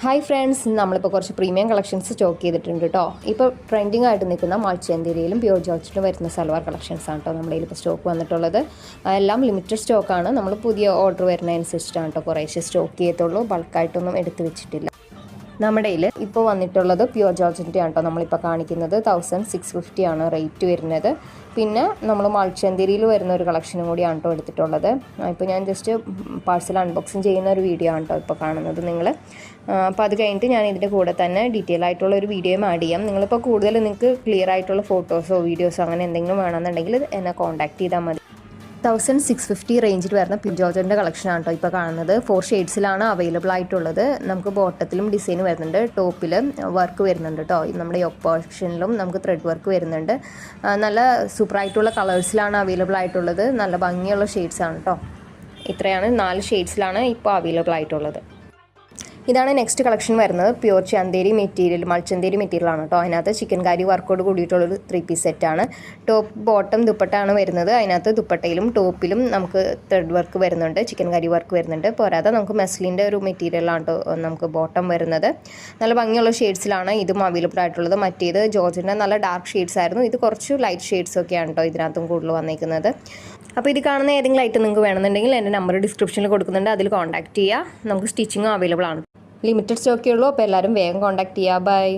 Hi friends, നമ്മളിപ്പോൾ കുറച്ച് premium collections stock ചെയ്തിട്ടുണ്ട് കേട്ടോ. ഇപ്പോൾ ട്രെൻഡിങ് ആയിട്ട് നിൽക്കുന്ന മൾച്ചേന്തിരിയിലും പ്യൂർ ജോർജറ്റിലും വരുന്ന സൽവാർ കളക്ഷൻസ് ആണ് കേട്ടോ നമ്മുടെ കയ്യിൽ ഇപ്പോൾ സ്റ്റോക്ക് വന്നിട്ടുള്ളത്. എല്ലാം ലിമിറ്റഡ് സ്റ്റോക്കാണ്. നമ്മൾ പുതിയ ഓർഡർ വരുന്നതനുസരിച്ചിട്ടാണ് കേട്ടോ കുറേശ്ശേ സ്റ്റോക്ക് ചെയ്യത്തുള്ളൂ. ബൾക്കായിട്ടൊന്നും എടുത്ത് വെച്ചിട്ടില്ല. നമ്മുടെ കയ്യിൽ ഇപ്പോൾ വന്നിട്ടുള്ളത് പ്യൂർ ജോർജറ്റിൻ്റെ ആണ് കേട്ടോ നമ്മളിപ്പോൾ കാണിക്കുന്നത്. 1650 ആണ് റേറ്റ് വരുന്നത്. പിന്നെ നമ്മൾ മൾച്ചന്തിരിയിൽ വരുന്ന ഒരു കളക്ഷനും കൂടിയാണ് കേട്ടോ എടുത്തിട്ടുള്ളത്. ഇപ്പോൾ ഞാൻ ജസ്റ്റ് പാഴ്സൽ അൺബോക്സിങ് ചെയ്യുന്ന ഒരു വീഡിയോ ആണ് കേട്ടോ ഇപ്പോൾ കാണുന്നത് നിങ്ങൾ. അപ്പോൾ അത് കഴിഞ്ഞിട്ട് ഞാൻ ഇതിൻ്റെ കൂടെ തന്നെ ഡീറ്റെയിൽ ആയിട്ടുള്ള ഒരു വീഡിയോയും ആഡ് ചെയ്യാം. നിങ്ങളിപ്പോൾ കൂടുതൽ നിങ്ങൾക്ക് ക്ലിയർ ആയിട്ടുള്ള ഫോട്ടോസോ വീഡിയോസോ അങ്ങനെ എന്തെങ്കിലും വേണമെന്നുണ്ടെങ്കിൽ എന്നെ കോൺടാക്ട് ചെയ്താൽ മതി. 1650 റേഞ്ചിൽ വരുന്ന പ്യൂർ ജോർജറ്റിൻ്റെ കളക്ഷനാണ് കേട്ടോ ഇപ്പോൾ കാണുന്നത്. 4 ഷെയ്ഡ്സിലാണ് അവൈലബിൾ ആയിട്ടുള്ളത്. നമുക്ക് ബോട്ടത്തിലും ഡിസൈൻ വരുന്നുണ്ട്, ടോപ്പിൽ വർക്ക് വരുന്നുണ്ട് കേട്ടോ. നമ്മുടെ യോക്ക് പോർഷനിലും നമുക്ക് ത്രെഡ് വർക്ക് വരുന്നുണ്ട്. നല്ല സൂപ്പറായിട്ടുള്ള കളേഴ്സിലാണ് അവൈലബിൾ ആയിട്ടുള്ളത്. നല്ല ഭംഗിയുള്ള ഷെയ്ഡ്സാണ് കേട്ടോ. ഇത്രയാണ് 4 ഷെയ്ഡ്സിലാണ് ഇപ്പോൾ അവൈലബിൾ ആയിട്ടുള്ളത്. ഇതാണ് നെക്സ്റ്റ് കളക്ഷൻ വരുന്നത്. പ്യൂർ ചന്തേരി മെറ്റീരിയൽ, മൾച്ചന്തേരി മെറ്റീരിയലാണ് കേട്ടോ. അതിനകത്ത് ചിക്കൻ കാരി വർക്കോട് കൂടിയിട്ടുള്ളൊരു 3 പീസ് സെറ്റാണ്. ടോപ്പ് ബോട്ടം ദുപ്പട്ടയാണ് വരുന്നത്. അതിനകത്ത് ദുപ്പട്ടയിലും ടോപ്പിലും നമുക്ക് ത്രെഡ് വർക്ക് വരുന്നുണ്ട്, ചിക്കൻ കാരി വർക്ക് വരുന്നുണ്ട്. പോരാതെ നമുക്ക് മെസ്ലിൻ്റെ ഒരു മെറ്റീരിയലാണ് കേട്ടോ നമുക്ക് ബോട്ടം വരുന്നത്. നല്ല ഭംഗിയുള്ള ഷെയ്ഡ്സിലാണ് ഇതും അവൈലബിൾ ആയിട്ടുള്ളത്. മറ്റേത് ജോർജിൻ്റെ നല്ല ഡാർക്ക് ഷെയ്ഡ്സ് ആയിരുന്നു. ഇത് കുറച്ച് ലൈറ്റ് ഷെയ്ഡ്സ് ഒക്കെയാണ് കേട്ടോ ഇതിനകത്തും കൂടുതൽ വന്നിരിക്കുന്നത്. അപ്പോൾ ഇത് കാണുന്ന ഏതെങ്കിലും ഐറ്റം നിങ്ങൾക്ക് വേണമെന്നുണ്ടെങ്കിൽ എൻ്റെ നമ്പർ ഡിസ്ക്രിപ്ഷനിൽ കൊടുക്കുന്നുണ്ട്, അതിൽ കോൺടാക്ട് ചെയ്യുക. നമുക്ക് സ്റ്റിച്ചിങ്ങും അവൈലബിൾ ആണ്. ലിമിറ്റഡ് സ്റ്റോക്കേ ഉള്ളൂ. അപ്പോൾ എല്ലാവരും വേഗം കോൺടാക്ട് ചെയ്യുക. ബൈ.